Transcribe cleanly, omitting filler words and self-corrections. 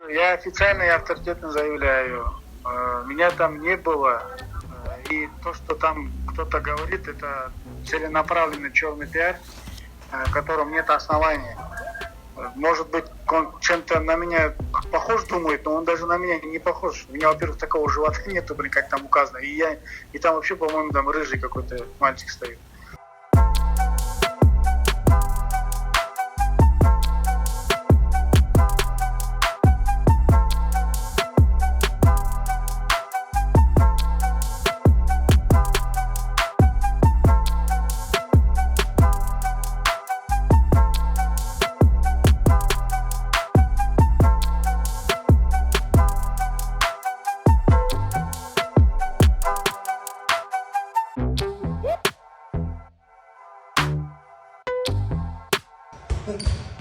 Я официально и авторитетно заявляю, меня там не было, и то, что там кто-то говорит, это целенаправленный черный пиар, в котором нет оснований. Может быть, он чем-то на меня похож думает, но он даже на меня не похож. У меня, во-первых, такого живота нету, блин, как там указано. И там вообще, по-моему, там рыжий какой-то мальчик стоит. Thank you.